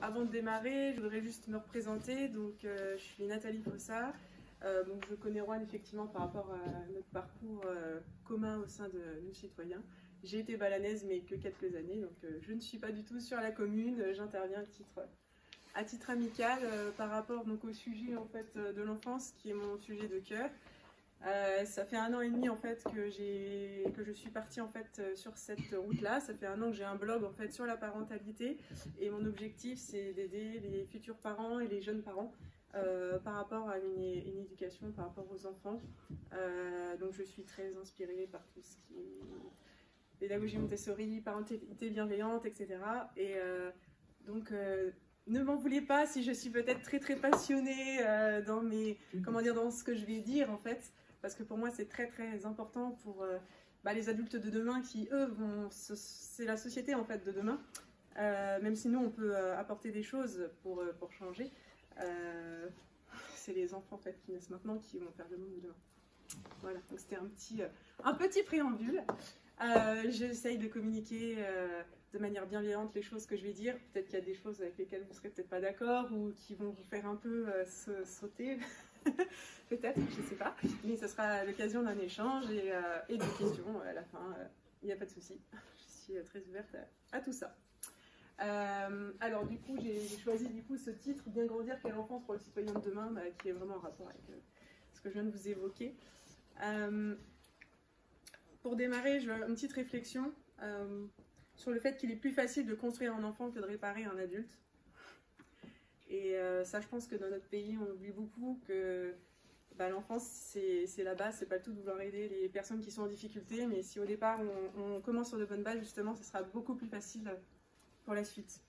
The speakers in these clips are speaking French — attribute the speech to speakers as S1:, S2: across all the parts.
S1: avant de démarrer, je voudrais juste me représenter. Donc, je suis Nathalie Fossard. Donc, je connais Roanne effectivement par rapport à notre parcours commun au sein de Nous Citoyens. J'ai été balanaise, mais que quelques années, donc je ne suis pas du tout sur la commune. J'interviens à titre amical par rapport donc, au sujet en fait, de l'enfance, qui est mon sujet de cœur. Ça fait 1 an et demi en fait que je suis partie en fait sur cette route-là. Ça fait 1 an que j'ai un blog en fait sur la parentalité et mon objectif c'est d'aider les futurs parents et les jeunes parents par rapport à une éducation par rapport aux enfants. Donc je suis très inspirée par tout ce qui est pédagogie Montessori, parentalité bienveillante, etc. Et donc ne m'en voulez pas si je suis peut-être très passionnée dans ce que je vais dire en fait. Parce que pour moi, c'est très important pour les adultes de demain qui, eux, c'est la société en fait de demain. Même si nous, on peut apporter des choses pour changer. C'est les enfants en fait, qui naissent maintenant qui vont faire le monde de demain. Voilà, donc c'était un petit préambule. J'essaye de communiquer de manière bienveillante les choses que je vais dire. Peut-être qu'il y a des choses avec lesquelles vous ne serez peut-être pas d'accord ou qui vont vous faire un peu sauter. Peut-être, je ne sais pas, mais ce sera à l'occasion d'un échange et de questions à la fin, il n'y a pas de souci. Je suis très ouverte à tout ça. Alors du coup, j'ai choisi ce titre, Bien grandir, quelle enfance pour le citoyen de demain, qui est vraiment en rapport avec ce que je viens de vous évoquer. Pour démarrer, une petite réflexion sur le fait qu'il est plus facile de construire un enfant que de réparer un adulte. Et ça, je pense que dans notre pays, on oublie beaucoup que l'enfance, c'est la base, c'est pas le tout de vouloir aider les personnes qui sont en difficulté, mais si au départ, on commence sur de bonnes bases, justement, ce sera beaucoup plus facile pour la suite.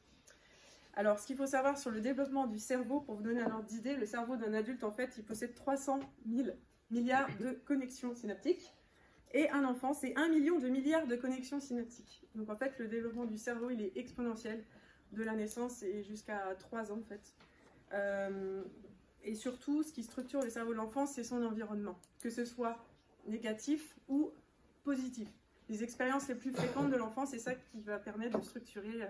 S1: Alors, ce qu'il faut savoir sur le développement du cerveau, pour vous donner un ordre d'idée, le cerveau d'un adulte, en fait, il possède 300 000 milliards de connexions synaptiques, et un enfant, c'est 1 million de milliards de connexions synaptiques. Donc, en fait, le développement du cerveau, il est exponentiel. De la naissance et jusqu'à 3 ans en fait. Et surtout, ce qui structure le cerveau de l'enfant, c'est son environnement, que ce soit négatif ou positif. Les expériences les plus fréquentes de l'enfant, c'est ça qui va permettre de structurer,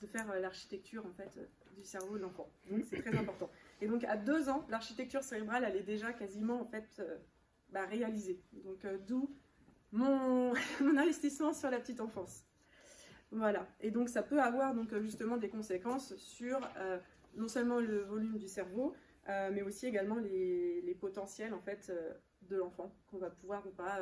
S1: de faire l'architecture en fait du cerveau de l'enfant. Donc c'est très important. Et donc à 2 ans, l'architecture cérébrale, elle est déjà quasiment en fait réalisée. Donc d'où mon investissement sur la petite enfance. Voilà, et donc ça peut avoir donc justement des conséquences sur non seulement le volume du cerveau, mais aussi également les potentiels en fait de l'enfant qu'on va pouvoir ou pas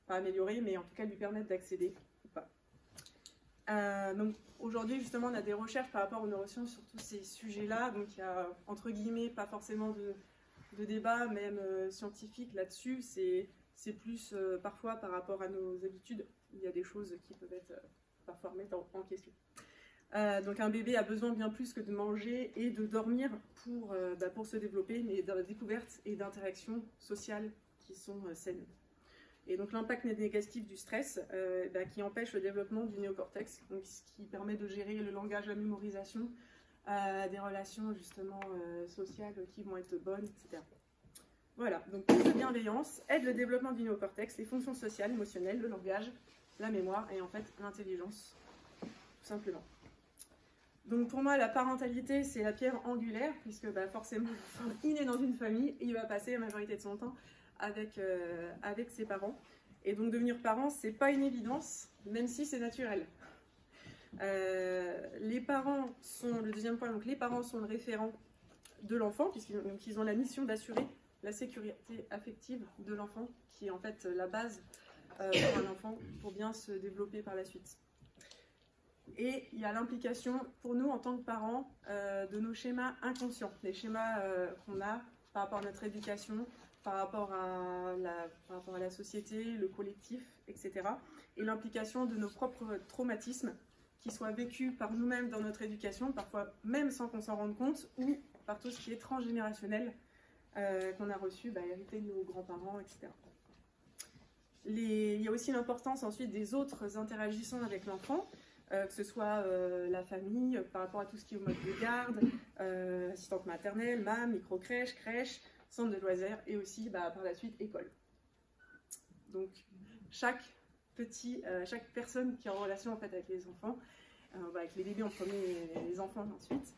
S1: améliorer, mais en tout cas lui permettre d'accéder ou pas. Donc aujourd'hui justement on a des recherches par rapport aux neurosciences sur tous ces sujets-là, donc il y a entre guillemets pas forcément de débat même scientifique là-dessus, c'est plus parfois par rapport à nos habitudes. Il y a des choses qui peuvent être parfois remettre en question. Donc un bébé a besoin bien plus que de manger et de dormir pour se développer, mais dans la découverte et d'interactions sociales qui sont saines. Et donc l'impact négatif du stress qui empêche le développement du néocortex, donc ce qui permet de gérer le langage, la mémorisation, des relations justement sociales qui vont être bonnes, etc. Voilà, donc plus de bienveillance aide le développement du néocortex, les fonctions sociales, émotionnelles, le langage, la mémoire et en fait l'intelligence, tout simplement. Donc pour moi, la parentalité, c'est la pierre angulaire, puisque forcément, il est dans une famille et il va passer la majorité de son temps avec ses parents. Et donc devenir parent, c'est pas une évidence, même si c'est naturel. Les parents sont, le deuxième point, donc les parents sont le référent de l'enfant, puisqu'ils ont la mission d'assurer la sécurité affective de l'enfant, qui est en fait la base pour un enfant pour bien se développer par la suite. Et il y a l'implication pour nous en tant que parents de nos schémas inconscients, les schémas qu'on a par rapport à notre éducation, par rapport à la société, le collectif, etc. Et l'implication de nos propres traumatismes qui soient vécus par nous-mêmes dans notre éducation, parfois même sans qu'on s'en rende compte, ou par tout ce qui est transgénérationnel qu'on a reçu, hérité de nos grands-parents, etc. Il y a aussi l'importance ensuite des autres interagissant avec l'enfant, que ce soit la famille, par rapport à tout ce qui est au mode de garde, assistante maternelle, MAM, micro-crèche, crèche, centre de loisirs et aussi par la suite école. Donc chaque personne qui est en relation en fait, avec les enfants avec les bébés en premier et les enfants ensuite,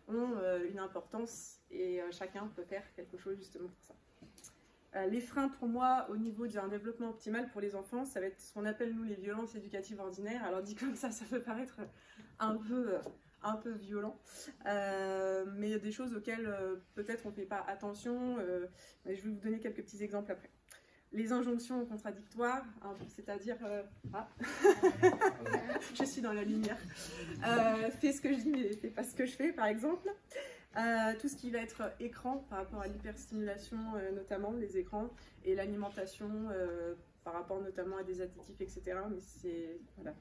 S1: ont une importance et chacun peut faire quelque chose justement pour ça. Les freins pour moi au niveau d'un développement optimal pour les enfants, ça va être ce qu'on appelle nous les violences éducatives ordinaires. Alors dit comme ça peut paraître un peu violent, mais il y a des choses auxquelles peut-être on ne fait pas attention, mais je vais vous donner quelques petits exemples après. Les injonctions contradictoires, hein, c'est-à-dire je suis dans la lumière, fais ce que je dis mais fais pas ce que je fais par exemple. Tout ce qui va être écran par rapport à l'hyperstimulation, notamment les écrans, et l'alimentation par rapport notamment à des additifs, etc. Mais c'est voilà,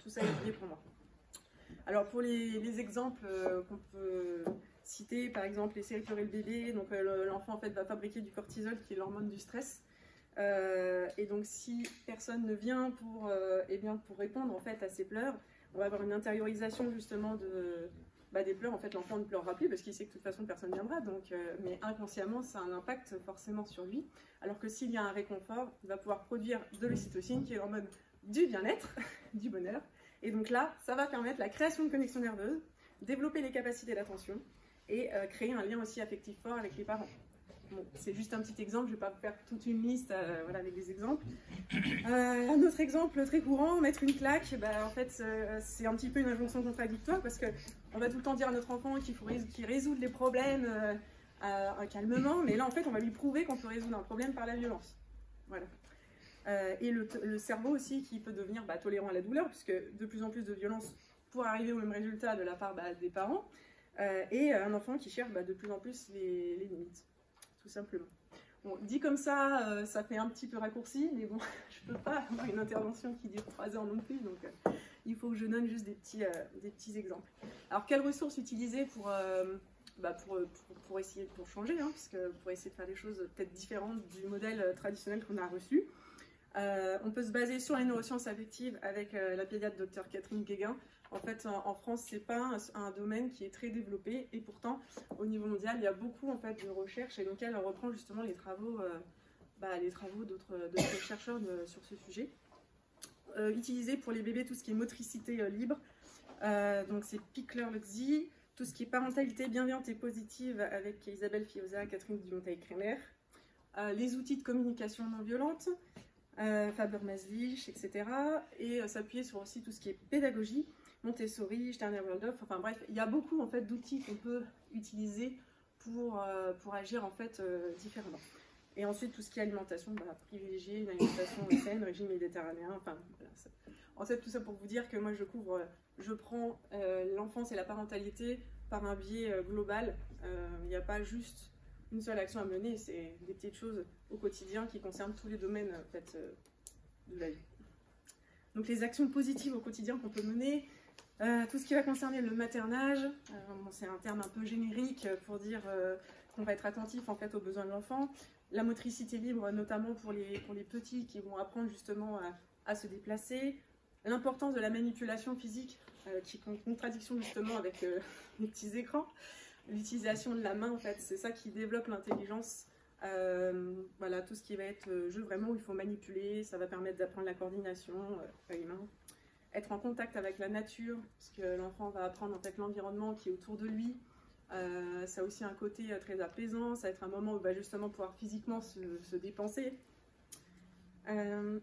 S1: tout ça est lié pour moi. Alors pour les exemples qu'on peut citer, par exemple laisser pleurer le bébé, donc l'enfant en fait va fabriquer du cortisol qui est l'hormone du stress. Et donc si personne ne vient pour répondre en fait à ces pleurs, on va avoir une intériorisation justement des pleurs. En fait l'enfant ne pleurera plus parce qu'il sait que de toute façon personne ne viendra, donc, mais inconsciemment ça a un impact forcément sur lui, alors que s'il y a un réconfort, il va pouvoir produire de l'ocytocine qui est l'hormone du bien-être, du bonheur, et donc là ça va permettre la création de connexions nerveuses, développer les capacités d'attention et créer un lien aussi affectif fort avec les parents. Bon, c'est juste un petit exemple, je ne vais pas faire toute une liste voilà, avec des exemples. Un autre exemple très courant, mettre une claque, en fait c'est un petit peu une injonction contradictoire parce qu'on va tout le temps dire à notre enfant qu'il résoudre les problèmes calmement, mais là en fait on va lui prouver qu'on peut résoudre un problème par la violence. Voilà. Et le cerveau aussi qui peut devenir tolérant à la douleur, puisque de plus en plus de violence pour arriver au même résultat de la part des parents, et un enfant qui cherche de plus en plus les limites. Tout simplement. Bon, dit comme ça, ça fait un petit peu raccourci, mais bon, je ne peux pas avoir une intervention qui dure 3 heures non plus, donc il faut que je donne juste des petits exemples. Alors, quelles ressources utiliser pour changer, hein, pour essayer de faire des choses peut-être différentes du modèle traditionnel qu'on a reçu. On peut se baser sur les neurosciences affectives avec la pédiatre Dr Catherine Guéguin. En fait, en France, c'est pas un domaine qui est très développé, et pourtant, au niveau mondial, il y a beaucoup en fait de recherches, et donc elle reprend justement les travaux d'autres chercheurs sur ce sujet. Utiliser pour les bébés tout ce qui est motricité libre, donc c'est Pickler-Luxi, tout ce qui est parentalité bienveillante et positive avec Isabelle Fioza, Catherine Dumontail-Kremer, les outils de communication non violente, Faber-Maslich, etc. Et s'appuyer sur aussi tout ce qui est pédagogie, Montessori, Sterner-Waldorf, enfin bref, il y a beaucoup en fait d'outils qu'on peut utiliser pour agir en fait différemment. Et ensuite tout ce qui est alimentation, privilégier une alimentation saine, régime méditerranéen, enfin voilà. En fait tout ça pour vous dire que moi je prends l'enfance et la parentalité par un biais global. Il n'y a pas juste une seule action à mener, c'est des petites choses au quotidien qui concernent tous les domaines en fait, de la vie. Donc les actions positives au quotidien qu'on peut mener, tout ce qui va concerner le maternage, c'est un terme un peu générique pour dire qu'on va être attentif en fait aux besoins de l'enfant, la motricité libre notamment pour les petits qui vont apprendre justement à se déplacer, l'importance de la manipulation physique qui est en contradiction justement avec les petits écrans, l'utilisation de la main en fait, c'est ça qui développe l'intelligence. Voilà, tout ce qui va être jeu vraiment où il faut manipuler, ça va permettre d'apprendre la coordination œil-main. Être en contact avec la nature, parce que l'enfant va apprendre en fait l'environnement qui est autour de lui. Ça a aussi un côté très apaisant, ça va être un moment où il va justement pouvoir physiquement se dépenser.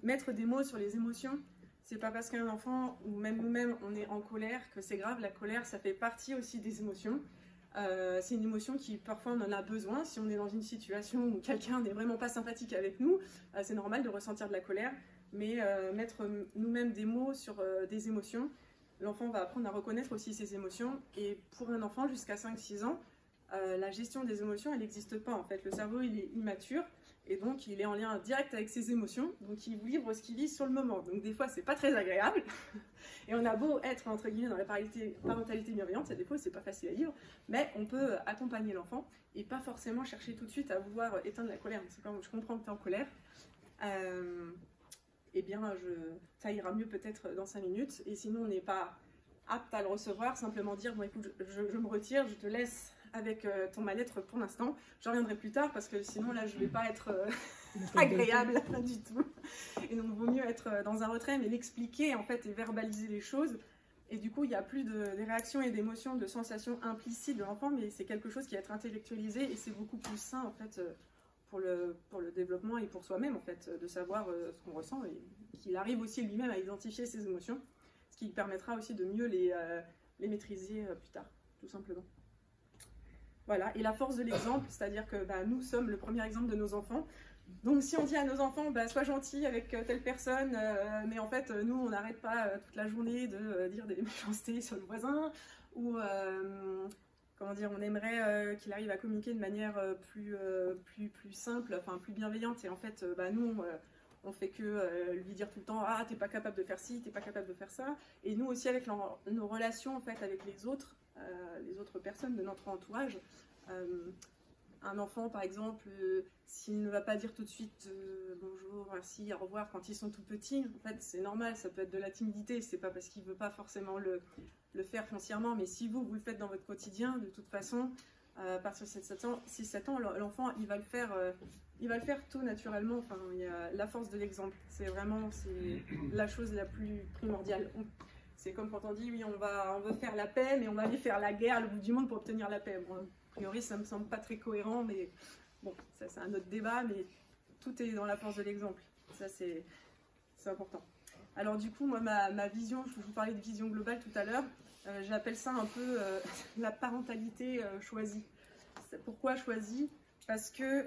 S1: Mettre des mots sur les émotions, c'est pas parce qu'un enfant ou même nous-mêmes on est en colère que c'est grave, la colère ça fait partie aussi des émotions. C'est une émotion qui parfois on en a besoin. Si on est dans une situation où quelqu'un n'est vraiment pas sympathique avec nous, c'est normal de ressentir de la colère, mais mettre nous-mêmes des mots sur des émotions, l'enfant va apprendre à reconnaître aussi ses émotions. Et pour un enfant jusqu'à 5-6 ans, la gestion des émotions elle n'existe pas en fait. Le cerveau il est immature et donc il est en lien direct avec ses émotions, donc il vous livre ce qu'il vit sur le moment. Donc des fois c'est pas très agréable. Et on a beau être, entre guillemets, dans la parentalité bienveillante, des fois c'est pas facile à vivre, mais on peut accompagner l'enfant et pas forcément chercher tout de suite à vouloir éteindre la colère. C'est quand je comprends que tu es en colère, eh bien ça ira mieux peut-être dans 5 minutes, et sinon on n'est pas apte à le recevoir, simplement dire, bon écoute, je me retire, je te laisse avec ton mal-être pour l'instant, je reviendrai plus tard parce que sinon là je vais pas être agréable du tout. Et donc il vaut mieux être dans un retrait, mais l'expliquer en fait et verbaliser les choses Et du coup, il n'y a plus des réactions et d'émotions, de sensations implicites de l'enfant, mais c'est quelque chose qui va être intellectualisé et c'est beaucoup plus sain en fait pour le développement et pour soi-même en fait, de savoir ce qu'on ressent et qu'il arrive aussi lui-même à identifier ses émotions, ce qui permettra aussi de mieux les maîtriser plus tard, tout simplement. Voilà, et la force de l'exemple, c'est-à-dire que nous sommes le premier exemple de nos enfants. Donc si on dit à nos enfants, sois gentil avec telle personne, mais en fait, nous, on n'arrête pas toute la journée de dire des méchancetés sur le voisin, ou comment dire, on aimerait qu'il arrive à communiquer de manière plus simple, enfin plus bienveillante, et en fait, nous, on fait que lui dire tout le temps, ah, t'es pas capable de faire ci, t'es pas capable de faire ça, et nous aussi avec nos relations en fait avec les autres personnes de notre entourage. Un enfant, par exemple, s'il ne va pas dire tout de suite bonjour, merci, au revoir quand ils sont tout petits, en fait, c'est normal, ça peut être de la timidité, c'est pas parce qu'il ne veut pas forcément le faire foncièrement, mais si vous le faites dans votre quotidien, de toute façon, à partir de 6-7 ans, l'enfant, il va le faire tout naturellement. Enfin, il y a la force de l'exemple, c'est la chose la plus primordiale. C'est comme quand on dit, oui, on veut faire la paix, mais on va aller faire la guerre à l'autre bout du monde pour obtenir la paix. Bon, a priori, ça ne me semble pas très cohérent, mais bon, ça c'est un autre débat, mais tout est dans la force de l'exemple. Ça, c'est important. Alors du coup, moi, ma vision, je vous parlais de vision globale tout à l'heure, j'appelle ça un peu la parentalité choisie. Pourquoi choisie? Parce que,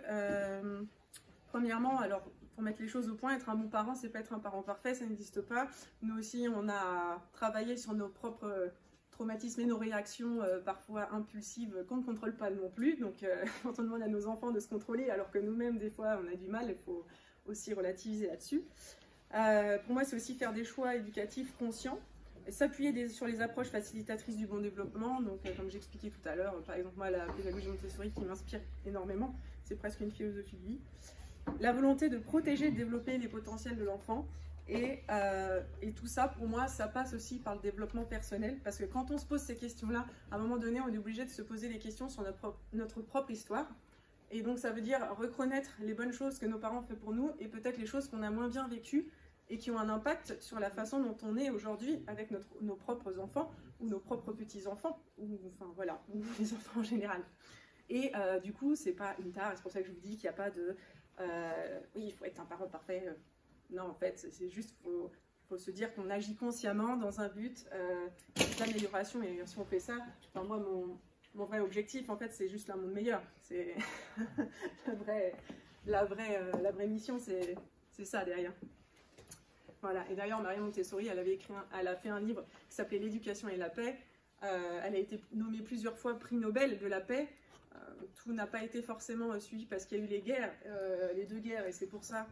S1: premièrement, alors, pour mettre les choses au point, être un bon parent, c'est pas être un parent parfait, ça n'existe pas. Nous aussi, on a travaillé sur nos propres traumatismes et nos réactions parfois impulsives qu'on ne contrôle pas non plus. Donc, quand on demande à nos enfants de se contrôler, alors que nous-mêmes, des fois, on a du mal, il faut aussi relativiser là-dessus. Pour moi, c'est aussi faire des choix éducatifs conscients, s'appuyer sur les approches facilitatrices du bon développement. Donc, comme j'expliquais tout à l'heure, par exemple, moi, la pédagogie Montessori qui m'inspire énormément, c'est presque une philosophie de vie. La volonté de protéger et de développer les potentiels de l'enfant. Et tout ça, pour moi, ça passe aussi par le développement personnel, parce que quand on se pose ces questions-là, à un moment donné, on est obligé de se poser des questions sur notre propre histoire. Et donc, ça veut dire reconnaître les bonnes choses que nos parents ont fait pour nous, et peut-être les choses qu'on a moins bien vécues, et qui ont un impact sur la façon dont on est aujourd'hui avec nos propres enfants, ou nos propres petits-enfants, ou les enfants en général. Et du coup, c'est pas une tare, et c'est pour ça que je vous dis qu'il n'y a pas de... oui, il faut être un parent parfait. Non, en fait, c'est juste, faut se dire qu'on agit consciemment dans un but d'amélioration. Et si on fait ça, enfin, moi, mon vrai objectif, en fait, c'est juste un monde meilleur. C'est la vraie mission, c'est ça derrière. Voilà. Et d'ailleurs, Marie Montessori, elle a fait un livre qui s'appelait L'éducation et la paix. Elle a été nommée plusieurs fois prix Nobel de la paix. Tout n'a pas été forcément suivi parce qu'il y a eu les guerres, les deux guerres, et c'est pour ça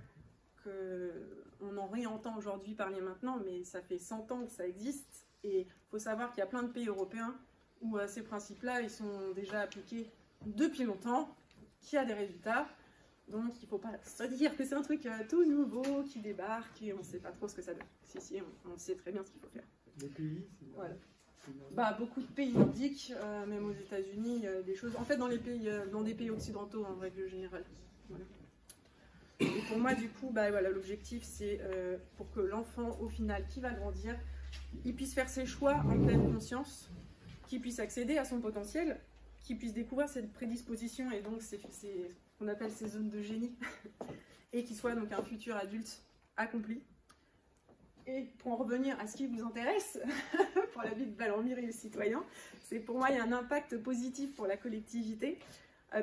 S1: qu'on en réentend aujourd'hui parler maintenant, mais ça fait 100 ans que ça existe, et il faut savoir qu'il y a plein de pays européens où ces principes-là, ils sont déjà appliqués depuis longtemps, qu'il y a des résultats, donc il ne faut pas se dire que c'est un truc tout nouveau qui débarque et on ne sait pas trop ce que ça donne. Si, on sait très bien ce qu'il faut faire.
S2: Les pays,
S1: voilà. Beaucoup de pays nordiques, même aux États-Unis, des choses. En fait, dans des pays occidentaux en règle générale. Voilà. Et pour moi, du coup, l'objectif, c'est pour que l'enfant, au final, qui va grandir, il puisse faire ses choix en pleine conscience, qu'il puisse accéder à son potentiel, qu'il puisse découvrir cette prédisposition et donc c'est ce qu'on appelle ces zones de génie, et qu'il soit donc un futur adulte accompli. Et pour en revenir à ce qui vous intéresse, pour la vie de Valormir et les citoyens, c'est pour moi, il y a un impact positif pour la collectivité,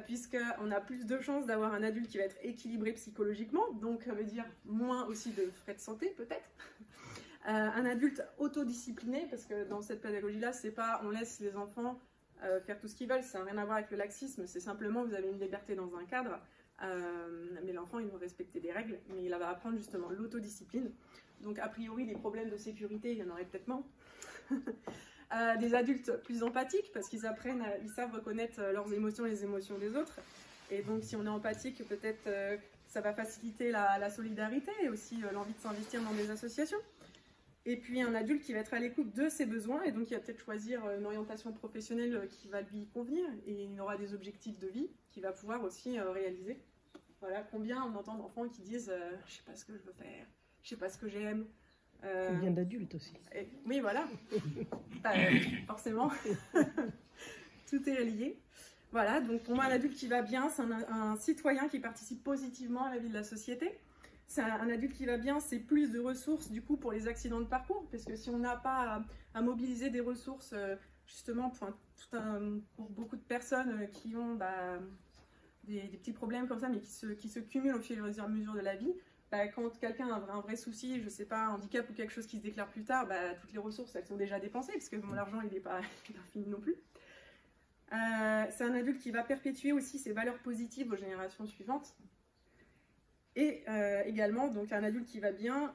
S1: puisqu'on a plus de chances d'avoir un adulte qui va être équilibré psychologiquement, donc ça veut dire moins aussi de frais de santé peut-être. Un adulte autodiscipliné, parce que dans cette pédagogie-là, c'est pas on laisse les enfants faire tout ce qu'ils veulent, ça n'a rien à voir avec le laxisme, c'est simplement vous avez une liberté dans un cadre, mais l'enfant il doit respecter des règles, mais il va apprendre justement l'autodiscipline. Donc a priori les problèmes de sécurité, il y en aurait peut-être moins. Des adultes plus empathiques, parce qu'ils ils savent reconnaître leurs émotions, les émotions des autres. Et donc si on est empathique, peut-être ça va faciliter la solidarité et aussi l'envie de s'investir dans des associations. Et puis un adulte qui va être à l'écoute de ses besoins, et donc il va peut-être choisir une orientation professionnelle qui va lui convenir, et il aura des objectifs de vie qu'il va pouvoir aussi réaliser. Voilà, combien on entend d'enfants qui disent je sais pas ce que je veux faire, je sais pas ce que j'aime,
S2: Combien d'adultes aussi.
S1: Oui, voilà. Forcément. Tout est lié. Voilà, donc pour moi, un adulte qui va bien, c'est un citoyen qui participe positivement à la vie de la société. C'est un adulte qui va bien, c'est plus de ressources du coup pour les accidents de parcours, parce que si on n'a pas à mobiliser des ressources justement pour beaucoup de personnes qui ont des petits problèmes comme ça, mais qui se cumulent au fur et à mesure de la vie, quand quelqu'un a un vrai souci, je sais pas, un handicap ou quelque chose qui se déclare plus tard, toutes les ressources elles sont déjà dépensées, parce que bon, l'argent il n'est pas fini non plus. C'est un adulte qui va perpétuer aussi ses valeurs positives aux générations suivantes. Et également, donc un adulte qui va bien,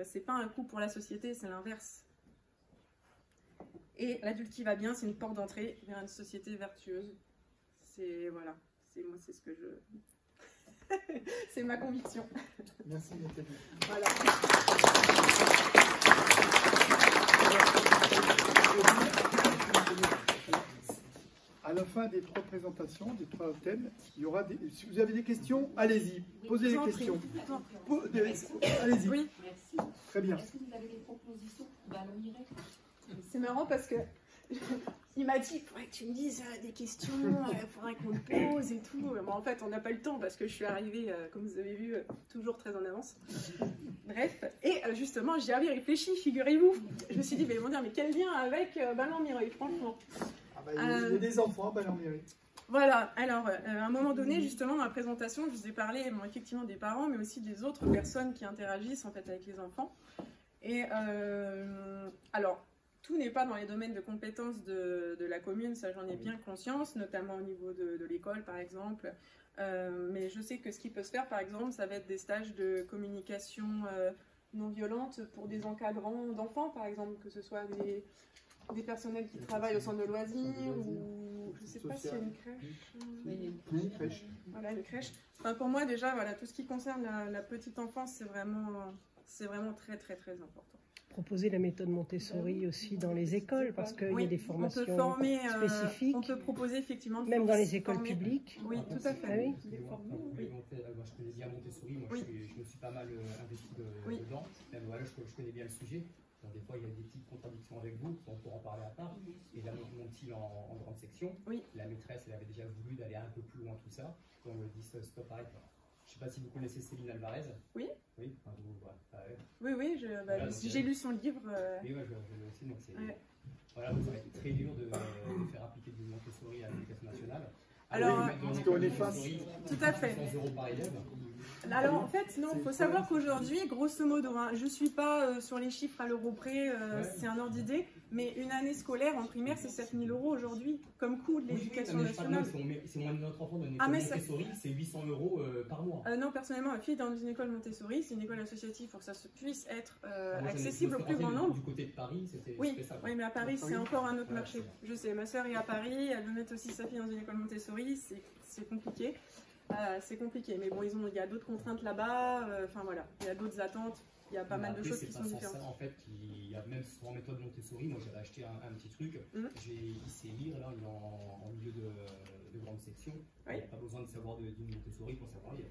S1: c'est pas un coût pour la société, c'est l'inverse. Et l'adulte qui va bien, c'est une porte d'entrée vers une société vertueuse. C'est voilà, moi c'est ce que je, c'est ma conviction.
S3: Merci Nathalie.
S1: Voilà.
S3: À la fin des 3 présentations, des 3 thèmes, il y aura des... Si vous avez des questions, allez-y, posez les questions. Allez-y.
S1: Oui.
S4: Merci.
S3: Très bien.
S4: Est-ce que vous avez des propositions pour Ballon Direct?
S1: C'est marrant parce que il m'a dit, il faudrait que tu me dises des questions, il faudrait qu'on te pose et tout. Mais en fait, on n'a pas le temps parce que je suis arrivée, comme vous avez vu, toujours très en avance. Bref, et justement, j'y avais réfléchi, figurez-vous. Je me suis dit, mais ils vont dire, mais quel lien avec Ballon Mireille, franchement.
S3: Il y a des enfants, Ballon Mireille.
S1: Voilà, alors à un moment donné, justement, dans la présentation, je vous ai parlé effectivement des parents, mais aussi des autres personnes qui interagissent en fait avec les enfants. Et alors, tout n'est pas dans les domaines de compétences de la commune, ça j'en ai bien conscience, notamment au niveau de l'école par exemple. Mais je sais que ce qui peut se faire par exemple, ça va être des stages de communication non violente pour des encadrants d'enfants par exemple, que ce soit des personnels qui travaillent au centre de loisirs ou je ne sais pas s'il y a une crèche.
S3: Une crèche.
S1: Voilà, une crèche. Enfin, pour moi déjà, voilà, tout ce qui concerne la petite enfance, c'est vraiment très très très important.
S2: Proposer la méthode Montessori aussi dans les écoles, parce qu'il y a des formations
S1: on peut former,
S2: spécifiques.
S1: On peut proposer effectivement...
S2: Même dans les écoles publiques.
S1: Oui, tout à fait.
S2: Ah oui.
S5: Moi, je connais bien Montessori, moi je me suis pas mal investi dedans. Même, voilà, je connais bien le sujet. Donc, des fois, il y a des petites contradictions avec vous, on pourra en parler à part. Et là, monte-t-il en grande section. La maîtresse, elle avait déjà voulu d'aller un peu plus loin tout ça. Donc, on lui dit stop, arrête. Je ne sais pas si vous connaissez Céline Alvarez. Oui. Oui, enfin,
S1: oui, j'ai lu son livre.
S5: Oui, ouais, je l'ai aussi. Donc voilà, ça va être très dur de faire appliquer du Montessori à l'éducation nationale.
S1: Alors,
S3: parce qu'on est face.
S1: Tout à fait.
S5: 100 € par élève.
S1: Alors en fait, non, il faut savoir qu'aujourd'hui, grosso modo, je ne suis pas sur les chiffres à l'euro près, c'est un ordre d'idée, mais une année scolaire en primaire, c'est 7 000 € aujourd'hui, comme coût de l'éducation nationale.
S5: Si notre enfant dans une école Montessori, c'est 800 € par mois.
S1: Non, personnellement, ma fille est dans une école Montessori, c'est une école associative pour que ça puisse être accessible au plus grand nombre.
S5: Du côté de Paris, c'était ça.
S1: Oui, mais à Paris, c'est encore un autre marché. Je sais, ma soeur est à Paris, elle veut mettre aussi sa fille dans une école Montessori, c'est compliqué. C'est compliqué, mais bon, il y a d'autres contraintes là-bas, enfin voilà, il y a d'autres attentes, il y a pas mal de choses qui sont différentes.
S5: Ça, en fait, il y a même sur méthode Montessori, moi j'avais acheté un petit truc, il sait lire, là, il est en milieu de grande section, il n'y a pas besoin de savoir du Montessori pour savoir lire.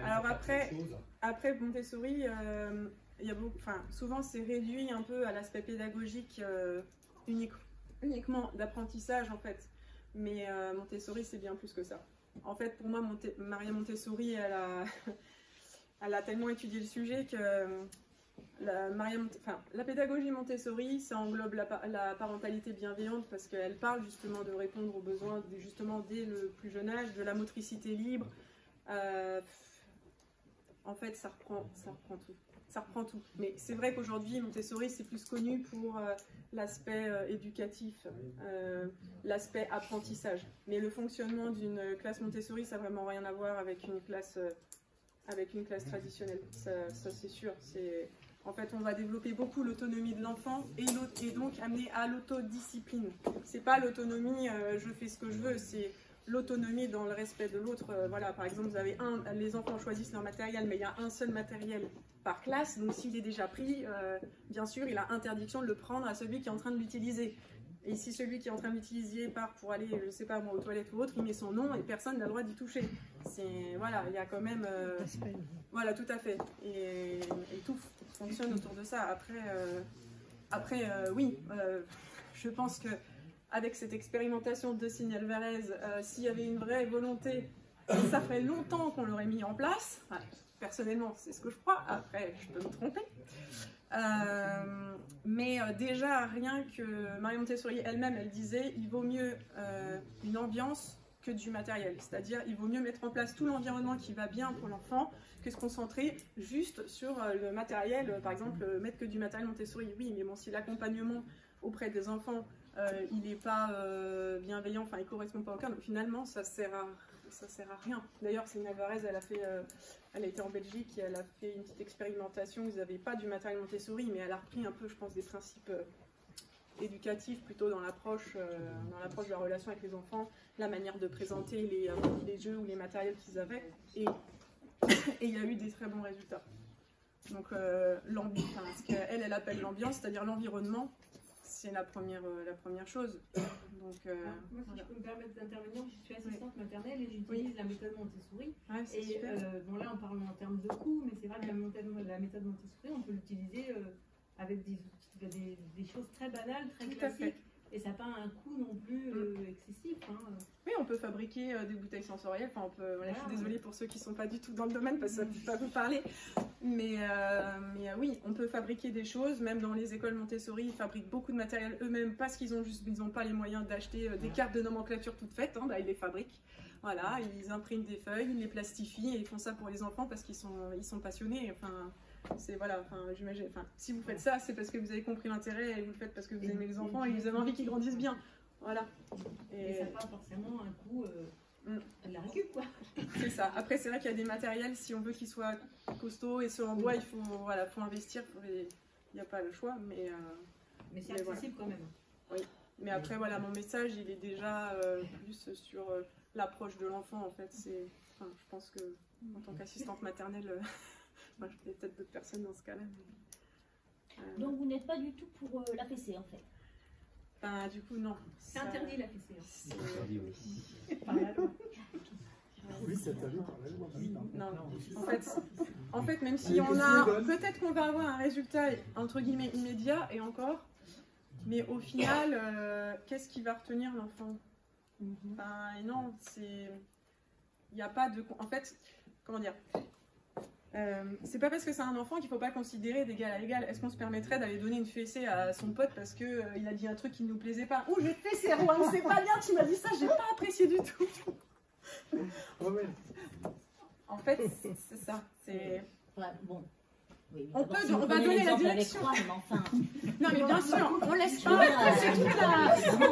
S1: Alors après Montessori, il y a souvent c'est réduit un peu à l'aspect pédagogique uniquement d'apprentissage en fait, mais Montessori c'est bien plus que ça. En fait, pour moi, Maria Montessori, elle a tellement étudié le sujet que la pédagogie Montessori, ça englobe la parentalité bienveillante parce qu'elle parle justement de répondre aux besoins justement dès le plus jeune âge, de la motricité libre. En fait, ça reprend tout. Ça reprend tout. Mais c'est vrai qu'aujourd'hui, Montessori, c'est plus connu pour l'aspect éducatif, l'aspect apprentissage. Mais le fonctionnement d'une classe Montessori, ça n'a vraiment rien à voir avec une classe traditionnelle. Ça c'est sûr. En fait, on va développer beaucoup l'autonomie de l'enfant et donc amener à l'autodiscipline. C'est pas l'autonomie, je fais ce que je veux, c'est l'autonomie dans le respect de l'autre. Voilà, par exemple, les enfants choisissent leur matériel, mais il y a un seul matériel par classe, donc s'il est déjà pris, bien sûr, il a interdiction de le prendre à celui qui est en train de l'utiliser. Et si celui qui est en train d'utiliser part pour aller, je sais pas moi, aux toilettes ou autre, il met son nom et personne n'a le droit d'y toucher. Voilà, il y a quand même... voilà, tout à fait. Et tout fonctionne autour de ça. Après, oui, je pense que avec cette expérimentation de Signe Alvarez, s'il y avait une vraie volonté, ça ferait longtemps qu'on l'aurait mis en place. Enfin, personnellement, c'est ce que je crois. Après, je peux me tromper. Mais déjà, rien que Marie Montessori elle-même, elle disait, il vaut mieux une ambiance que du matériel. C'est-à-dire, il vaut mieux mettre en place tout l'environnement qui va bien pour l'enfant que se concentrer juste sur le matériel. Par exemple, mettre que du matériel Montessori, oui, mais bon, si l'accompagnement auprès des enfants, il n'est pas bienveillant, enfin, il ne correspond pas au cadre, finalement, ça sert à rien. D'ailleurs, Signe Alvarez, elle a été en Belgique et elle a fait une petite expérimentation. Ils n'avaient pas du matériel Montessori, mais elle a repris un peu, je pense, des principes éducatifs plutôt dans l'approche de la relation avec les enfants, la manière de présenter les jeux ou les matériels qu'ils avaient. Et il y a eu des très bons résultats. Donc, ce qu'elle appelle l'ambiance, c'est-à-dire l'environnement, c'est la première chose. Donc,
S4: moi, si je peux me permettre d'intervenir, je suis assistante maternelle et j'utilise la méthode Montessori.
S1: Ouais,
S4: et bon, là, on parle en termes de coûts, mais c'est vrai que la méthode Montessori, on peut l'utiliser avec des choses très banales, très classiques. Et ça n'a pas un coût non plus excessif.
S1: Oui, on peut fabriquer des bouteilles sensorielles. Enfin, voilà, je suis désolée pour ceux qui ne sont pas du tout dans le domaine parce que ça ne peut pas vous parler. Mais oui, on peut fabriquer des choses. Même dans les écoles Montessori, ils fabriquent beaucoup de matériel eux-mêmes parce qu'ils n'ont pas les moyens d'acheter des cartes de nomenclature toutes faites. Ils les fabriquent. Voilà, ils impriment des feuilles, ils les plastifient et ils font ça pour les enfants parce qu'ils sont passionnés. J'imagine. Si vous faites ça, c'est parce que vous avez compris l'intérêt et vous le faites parce que vous aimez les enfants et vous avez envie qu'ils grandissent bien. Voilà.
S4: Et ça n'a pas forcément un coût de la récup, quoi.
S1: C'est ça. Après, c'est vrai qu'il y a des matériels, si on veut qu'ils soient costauds et ceux en bois, il faut investir. Il n'y a pas le choix, mais
S4: c'est accessible quand même.
S1: Oui. Mais après, voilà, mon message, il est déjà plus sur l'approche de l'enfant, en fait. Je pense que en tant qu'assistante maternelle. Moi, je connais peut-être d'autres personnes dans ce cas-là. Mais,
S6: Donc, vous n'êtes pas du tout pour la fessée, en fait?
S1: Du coup, non.
S4: C'est interdit la fessée.
S5: C'est interdit, oui.
S4: Par la loi.
S3: Oui, c'est interdit par la loi.
S1: Non. En fait, même si on a... Peut-être qu'on va avoir un résultat, entre guillemets, immédiat, et encore. Mais au final, qu'est-ce qui va retenir l'enfant? Et non, c'est... Il n'y a pas de... En fait, comment dire? C'est pas parce que c'est un enfant qu'il faut pas considérer d'égal à égal. Est-ce qu'on se permettrait d'aller donner une fessée à son pote parce que il a dit un truc qui ne nous plaisait pas? Oh, j'ai fessé, Rouen, c'est pas bien, tu m'as dit ça, j'ai pas apprécié du tout. En fait, c'est ça.
S6: Ouais, bon. Oui,
S1: on va donner la direction.
S6: Avec moi, mais enfin...
S1: Non, mais bien sûr, on laisse pas.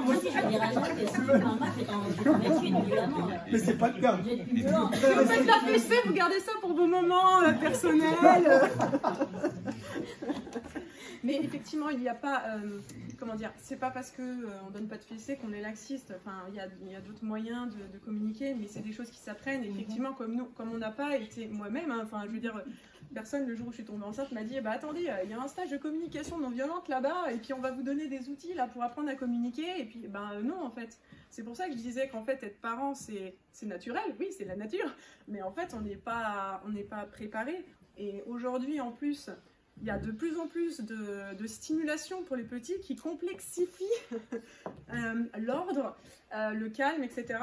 S6: Moi aussi, je dirais que si tu un match, évidemment.
S3: Mais c'est pas le cas.
S1: Vous faites la fessée, vous gardez ça pour vos moments personnels. Mais effectivement, il n'y a pas, comment dire, c'est pas parce qu'on donne pas de fessée qu'on est laxiste. Enfin, il y a d'autres moyens de communiquer, mais c'est des choses qui s'apprennent. Effectivement, comme on n'a pas été moi-même, enfin, je veux dire, personne le jour où je suis tombée enceinte m'a dit, bah attendez, il y a un stage de communication non violente là-bas, et puis on va vous donner des outils là pour apprendre à communiquer. Et puis, ben non, en fait, c'est pour ça que je disais qu'en fait, être parent, c'est naturel, oui, c'est la nature, mais en fait, on n'est pas préparé. Et aujourd'hui, en plus, il y a de plus en plus de stimulation pour les petits qui complexifient l'ordre, le calme, etc.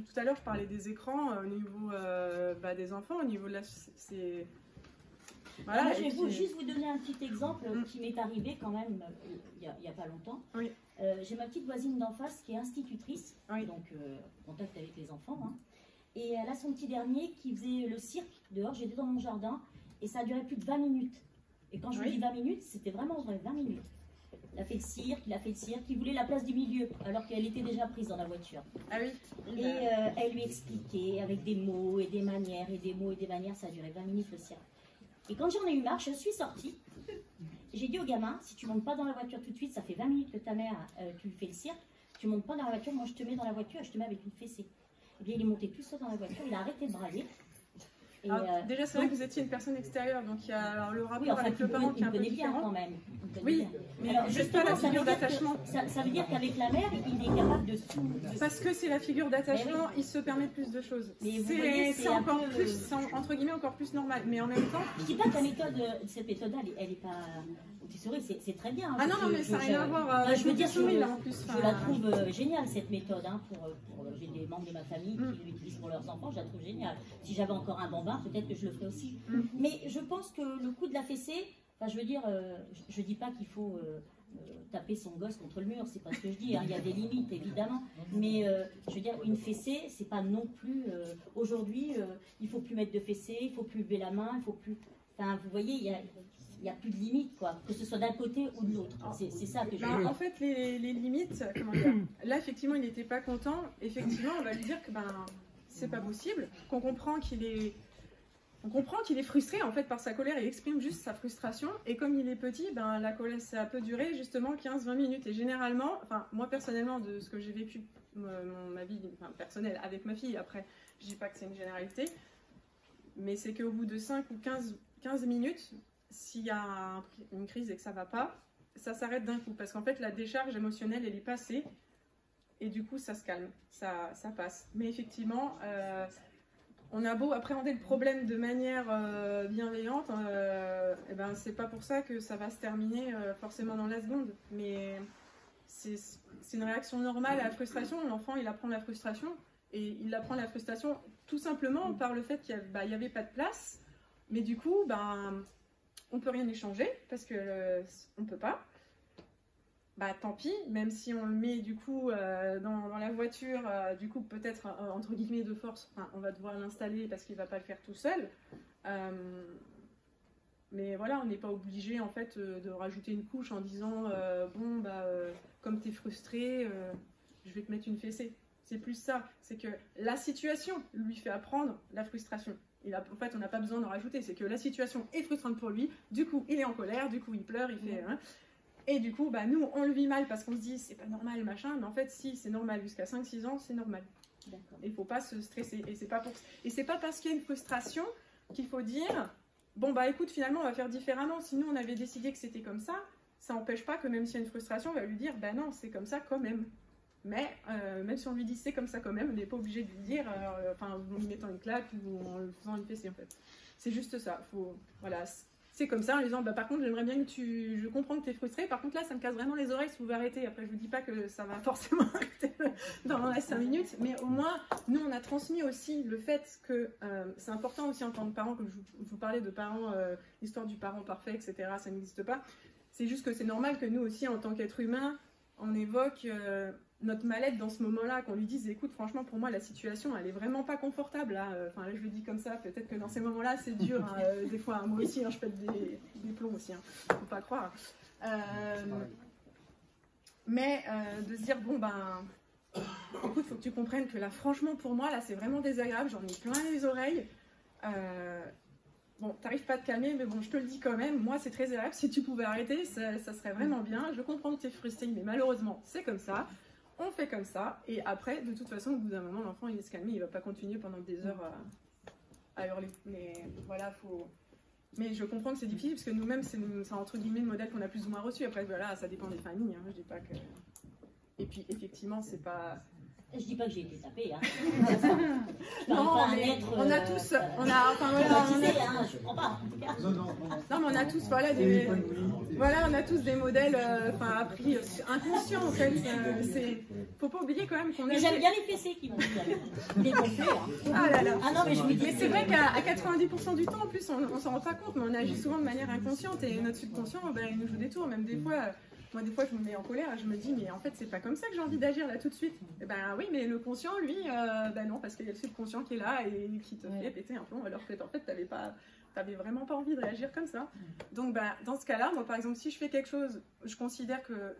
S1: Tout à l'heure, je parlais des écrans au niveau des enfants, au niveau de la...
S6: Voilà, je vais juste vous donner un petit exemple qui m'est arrivé quand même il n'y a pas longtemps.
S1: Oui.
S6: J'ai ma petite voisine d'en face qui est institutrice,
S1: oui.
S6: Donc en contact avec les enfants. Hein. Et elle a son petit dernier qui faisait le cirque dehors, j'étais dans mon jardin, et ça a duré plus de 20 minutes. Et quand je vous dis 20 minutes, c'était vraiment vrai, 20 minutes. Il a fait le cirque, il voulait la place du milieu, alors qu'elle était déjà prise dans la voiture.
S1: Ah oui.
S6: Et elle lui expliquait avec des mots et des manières, et des mots et des manières, ça a duré 20 minutes le cirque. Et quand j'en ai eu marre, je suis sortie. J'ai dit au gamin, si tu ne montes pas dans la voiture tout de suite, ça fait 20 minutes que ta mère, tu fais le cirque, tu ne montes pas dans la voiture, moi je te mets dans la voiture et je te mets avec une fessée. Et bien il est monté tout seul dans la voiture, il a arrêté de brailler.
S1: Déjà, c'est vrai que vous étiez une personne extérieure, donc il y a le rapport avec le parent qui est un peu
S6: bien
S1: différent.
S6: quand même.
S1: Oui, mais juste pas la figure d'attachement.
S6: Ça veut dire qu'avec la mère, il est capable de tout.
S1: Parce que c'est la figure d'attachement, il se permet plus de choses. C'est encore plus, entre guillemets, encore plus normal. Mais en même temps...
S6: Je dis pas que cette méthode-là, elle est pas... Montessori, c'est très bien.
S1: Ah non, mais ça n'a rien à voir avec Montessori, là, en plus.
S6: Je la trouve géniale, cette méthode. J'ai des membres de ma famille qui l'utilisent pour leurs enfants, je la trouve géniale. Si j'avais encore un bambin, peut-être que je le ferais aussi. Mais je pense que le coup de la fessée, je veux dire, je dis pas qu'il faut taper son gosse contre le mur, c'est pas ce que je dis, il y a des limites évidemment, mais je veux dire, une fessée, c'est pas non plus, aujourd'hui, il faut plus mettre de fessée, il faut plus lever la main, il faut plus, enfin, vous voyez, il n'y a plus de limites, quoi, que ce soit d'un côté ou de l'autre. C'est ça que je veux dire.
S1: En fait, les limites, comment dire, là, effectivement, il n'était pas content. Effectivement, on va lui dire que c'est pas possible, qu'on comprend qu'il est... On comprend qu'il est frustré en fait par sa colère, il exprime juste sa frustration et comme il est petit, la colère ça peut durer justement 15-20 minutes et généralement, enfin moi personnellement de ce que j'ai vécu ma vie personnelle avec ma fille, après je dis pas que c'est une généralité, mais c'est qu'au bout de 5 ou 15 minutes, s'il y a une crise et que ça va pas, ça s'arrête d'un coup parce qu'en fait la décharge émotionnelle elle est passée et du coup ça se calme, ça passe. Mais effectivement, on a beau appréhender le problème de manière bienveillante, c'est pas pour ça que ça va se terminer forcément dans la seconde. Mais c'est une réaction normale à la frustration. L'enfant, il apprend la frustration. Et il apprend la frustration tout simplement par le fait qu'il n'y avait pas de place. Mais du coup, on peut rien échanger parce qu'on ne peut pas. Tant pis, même si on le met du coup dans la voiture, du coup peut-être entre guillemets de force, on va devoir l'installer parce qu'il ne va pas le faire tout seul. Mais voilà, on n'est pas obligé en fait de rajouter une couche en disant comme tu es frustré, je vais te mettre une fessée. C'est plus ça, c'est que la situation lui fait apprendre la frustration. En fait, on n'a pas besoin d'en rajouter, c'est que la situation est frustrante pour lui, du coup il est en colère, du coup il pleure, il fait... Et du coup, nous, on le vit mal parce qu'on se dit c'est pas normal, machin, mais en fait, si, c'est normal. Jusqu'à 5-6 ans, c'est normal. Il ne faut pas se stresser. Et c'est pas parce qu'il y a une frustration qu'il faut dire écoute, finalement, on va faire différemment. Si nous, on avait décidé que c'était comme ça n'empêche pas que même s'il y a une frustration, on va lui dire non, c'est comme ça quand même. Mais même si on lui dit c'est comme ça quand même, on n'est pas obligé de lui dire en lui mettant une claque ou en lui faisant une fessée, en fait. C'est juste ça. Voilà. C'est comme ça en lui disant par contre j'aimerais bien que je comprends que tu es frustré, par contre là ça me casse vraiment les oreilles si vous pouvez arrêter. Après je vous dis pas que ça va forcément arrêter dans les 5 minutes, mais au moins nous on a transmis aussi le fait que c'est important aussi en tant que parent, comme je vous parlais de parents, l'histoire du parent parfait, etc. ça n'existe pas. C'est juste que c'est normal que nous aussi en tant qu'être humain on évoque notre mal-être dans ce moment-là, qu'on lui dise écoute franchement pour moi la situation elle est vraiment pas confortable là, là je le dis comme ça, peut-être que dans ces moments-là c'est dur, des fois moi aussi je pète des plombs aussi, faut pas croire. Mais de se dire écoute faut que tu comprennes que là franchement pour moi là c'est vraiment désagréable, j'en ai plein les oreilles. T'arrives pas à te calmer, mais je te le dis quand même, moi c'est très désagréable, si tu pouvais arrêter, ça serait vraiment bien, je comprends que tu es frustré, mais malheureusement c'est comme ça. On fait comme ça, et après, de toute façon, au bout d'un moment, l'enfant il va se calmer, il va pas continuer pendant des heures à hurler. Mais voilà, Mais je comprends que c'est difficile, parce que nous-mêmes, c'est entre guillemets le modèle qu'on a plus ou moins reçu. Après, voilà, ça dépend des familles, je dis pas que... Et puis, effectivement, c'est pas...
S6: Je dis pas que j'ai été tapée,
S1: Non, mais on a tous,
S6: je comprends pas.
S1: Non, mais on a tous, on a tous des modèles, appris inconscients en fait. Faut pas oublier quand même qu'on a.
S6: J'aime bien les fessées qui vont les gonfler.
S1: Ah là là.
S6: Ah non, mais je vous dis.
S1: Mais c'est vrai qu'à 90% du temps, en plus, on s'en rend pas compte, mais on agit souvent de manière inconsciente et notre subconscient, il nous joue des tours, même des fois. Moi, des fois, je me mets en colère et je me dis, mais en fait, c'est pas comme ça que j'ai envie d'agir là tout de suite. Et oui, mais le conscient, lui, non, parce qu'il y a le subconscient qui est là et qui te fait péter un plomb, alors que en fait, t'avais vraiment pas envie de réagir comme ça. Donc, dans ce cas-là, moi, par exemple, si je fais quelque chose, je considère que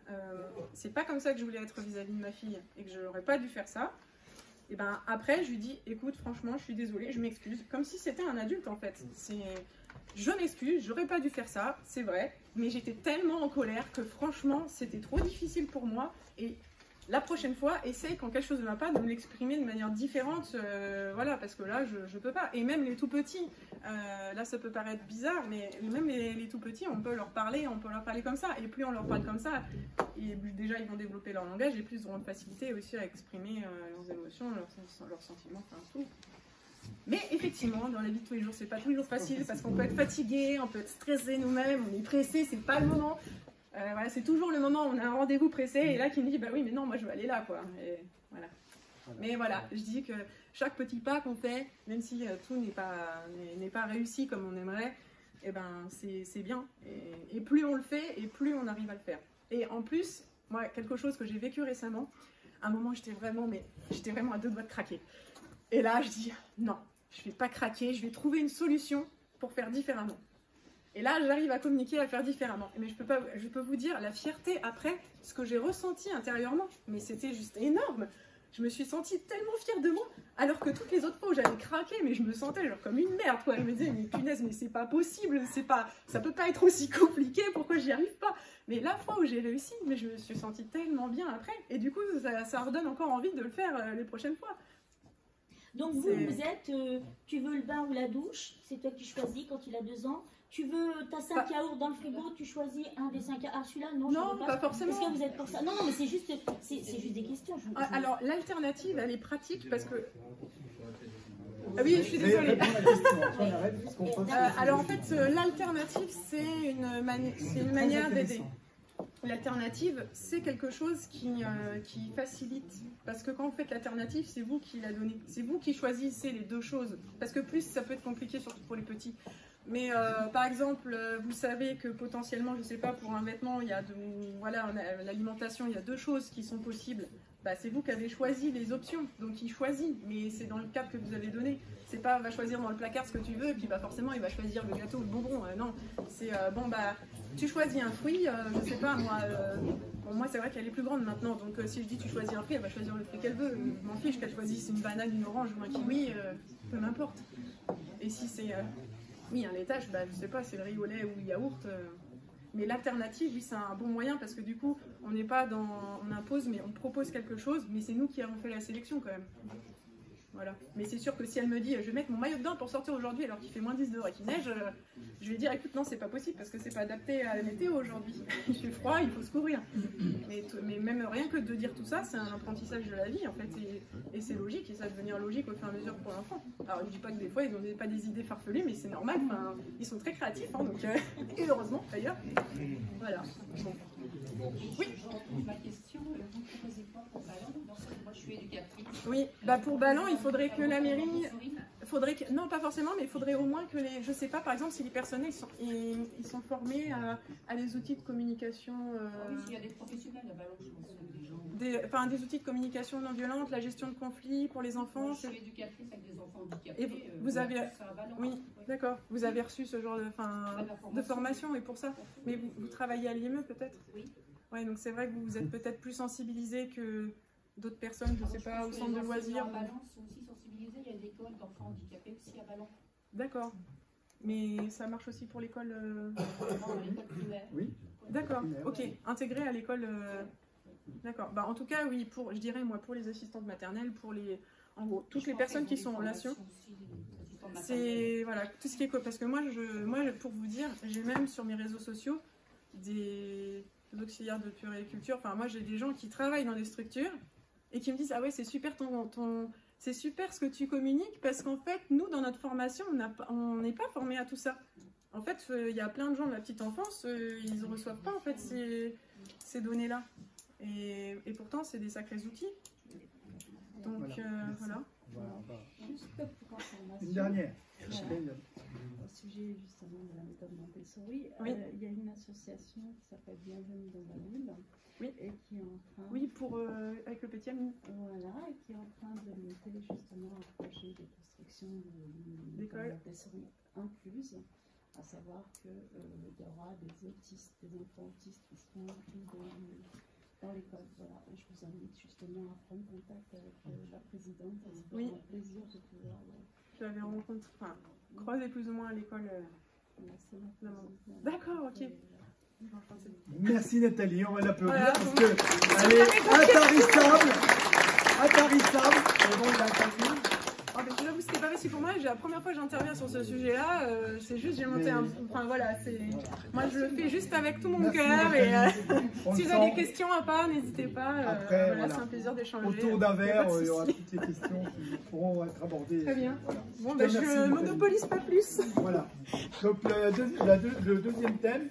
S1: c'est pas comme ça que je voulais être vis-à-vis de ma fille et que je n'aurais pas dû faire ça. Et après, je lui dis, écoute, franchement, je suis désolée, je m'excuse, comme si c'était un adulte en fait. Je m'excuse, j'aurais pas dû faire ça, c'est vrai, mais j'étais tellement en colère que franchement, c'était trop difficile pour moi et la prochaine fois, essaye quand quelque chose ne va pas de me l'exprimer de manière différente, voilà, parce que là, je peux pas. Et même les tout petits, là, ça peut paraître bizarre, mais même les tout petits, on peut leur parler comme ça. Et plus on leur parle comme ça, et déjà, ils vont développer leur langage, et plus ils auront de facilité aussi à exprimer leurs émotions, leurs sentiments, enfin tout. Mais effectivement, dans la vie de tous les jours, c'est pas toujours facile, parce qu'on peut être fatigué, on peut être stressé nous-mêmes, on est pressé, c'est pas le moment. Voilà, c'est toujours le moment où on a un rendez-vous pressé et là qui me dit bah oui mais non moi je veux aller là quoi. Et voilà. Mais voilà, je dis que chaque petit pas qu'on fait, même si tout n'est pas réussi comme on aimerait, et ben c'est bien. Et plus on le fait et plus on arrive à le faire. Et en plus, moi quelque chose que j'ai vécu récemment, à un moment j'étais vraiment à deux doigts de craquer. Et là je dis non, je vais pas craquer, je vais trouver une solution pour faire différemment. Et là, j'arrive à communiquer, à faire différemment. Mais je peux vous dire, la fierté après, ce que j'ai ressenti intérieurement, mais c'était juste énorme. Je me suis sentie tellement fière de moi, alors que toutes les autres fois où j'avais craqué, mais je me sentais genre comme une merde, quoi. Je me disais, mais punaise, mais c'est pas possible, ça peut pas être aussi compliqué, pourquoi j'y arrive pas? Mais la fois où j'ai réussi, mais je me suis sentie tellement bien après, et du coup, ça redonne encore envie de le faire les prochaines fois.
S6: Donc vous êtes, tu veux le bain ou la douche, c'est toi qui choisis quand il a 2 ans. Tu veux, t'as 5 yaourts dans le frigo, tu choisis un des 5 yaourts. Ah, celui-là, non,
S1: pas forcément.
S6: Est-ce que vous êtes pour ça? Non, mais c'est juste des questions.
S1: Alors, l'alternative, elle est pratique parce que... Ah oui, je suis désolée. Alors, en fait, l'alternative, c'est une manière d'aider. L'alternative, c'est quelque chose qui facilite. Parce que quand vous faites l'alternative, c'est vous qui la donnez. C'est vous qui choisissez les deux choses. Parce que plus, ça peut être compliqué, surtout pour les petits. Mais par exemple, vous savez que potentiellement, je ne sais pas, pour un vêtement, il y a l'alimentation, il y a 2 choses qui sont possibles. Bah, c'est vous qui avez choisi les options, donc il choisit, mais c'est dans le cadre que vous avez donné. C'est pas va choisir dans le placard ce que tu veux, et puis bah, forcément il va choisir le gâteau ou le bonbon. Non, c'est bon bah tu choisis un fruit, je sais pas moi. Moi c'est vrai qu'elle est plus grande maintenant, donc si je dis tu choisis un fruit, elle va choisir le fruit qu'elle veut. Je m'en fiche qu'elle choisisse une banane, une orange ou un kiwi, peu m'importe. Et si c'est oui, un laitage, bah, je sais pas, c'est le riz au lait ou le yaourt. Mais l'alternative, oui, c'est un bon moyen parce que du coup, on n'est pas on impose, mais on propose quelque chose, mais c'est nous qui avons fait la sélection quand même. Voilà. Mais c'est sûr que si elle me dit, je vais mettre mon maillot de bain pour sortir aujourd'hui alors qu'il fait moins 10 dehors et qu'il neige, je vais dire, écoute, non, c'est pas possible parce que c'est pas adapté à la météo aujourd'hui. Il fait froid, il faut se couvrir. Mais même rien que de dire tout ça, c'est un apprentissage de la vie en fait. Et c'est logique et ça va devenir logique au fur et à mesure pour l'enfant. Alors je dis pas que des fois ils n'ont pas des idées farfelues, mais c'est normal. Enfin, ils sont très créatifs, hein, donc, et heureusement d'ailleurs. Voilà. Oui.
S7: Ma question, vous proposez quoi pour Ballon? Moi je suis éducatrice.
S1: Oui, bah pour Ballon, il faudrait que la mairie... Non, pas forcément, mais il faudrait au moins que les... Je sais pas, par exemple, si les personnels ils sont formés à des outils de communication...
S7: Oui, il y a des professionnels à Ballon, je pense.
S1: Des outils de communication non violente, la gestion de conflits pour les enfants.
S7: Moi, je suis éducatrice avec des enfants handicapés.
S1: Et vous avez... Oui, d'accord. Vous avez reçu ce genre de formation et pour ça. Mais vous travaillez à l'IME peut-être?
S7: Oui.
S1: Ouais, donc c'est vrai que vous êtes peut-être plus sensibilisé que d'autres personnes, je ne sais pas, au centre de loisirs.
S7: À Ballon sont aussi sensibilisés. Il y a des écoles d'enfants handicapés aussi à Ballon.
S1: D'accord. Mais ça marche aussi pour l'école
S7: primaire.
S3: Oui.
S1: D'accord, ok. Intégré à l'école... D'accord. Bah, en tout cas, oui, je dirais, moi, pour les assistantes maternelles, pour les... En gros, toutes les personnes qui sont en relation... C'est... Voilà, tout ce qui est... Parce que moi, pour vous dire, j'ai même sur mes réseaux sociaux des auxiliaires de puériculture. Enfin, moi, j'ai des gens qui travaillent dans des structures et qui me disent « Ah ouais, c'est super c'est super ce que tu communiques parce qu'en fait, nous, dans notre formation, on n'est pas formés à tout ça. En fait, il y a plein de gens de la petite enfance, ils ne reçoivent pas en fait ces données-là. Et pourtant, c'est des sacrés outils. Donc, voilà.
S8: Juste pour information.
S3: Une dernière.
S8: Au sujet justement de la méthode Montessori,
S1: oui.
S8: Il y a une association qui s'appelle Bienvenue dans la ville,
S1: oui.
S8: Et qui est en train...
S1: Oui, avec le petit ami.
S8: Voilà, et qui est en train de monter justement un projet de construction d'école Montessori incluse, à savoir qu'il y aura des autistes, des enfants autistes qui seront inclus dans l'école. Voilà, et je vous invite justement à prendre contact avec la présidente. C'est un plaisir de pouvoir...
S1: Je l'avais rencontré, croisé plus ou moins à l'école. D'accord, ok.
S3: Merci Nathalie, on va l'applaudir
S1: Voilà,
S3: parce qu'elle est intarissable. Intarissable. C'est bon, il a entendu.
S1: Ah, mais je vous avoue, c'était pas facile pour moi. C'est la première fois que j'interviens sur ce sujet-là. C'est juste, j'ai monté un. Enfin voilà, moi je le fais juste avec tout mon cœur. Et si vous avez des questions à part, n'hésitez pas.
S3: Après,
S1: voilà, c'est un plaisir d'échanger.
S3: Autour d'un verre, il y aura toutes les questions qui pourront être abordées.
S1: Très bien.
S3: Voilà.
S1: Bon, ben je monopolise pas plus.
S3: Voilà. Donc le deuxième thème,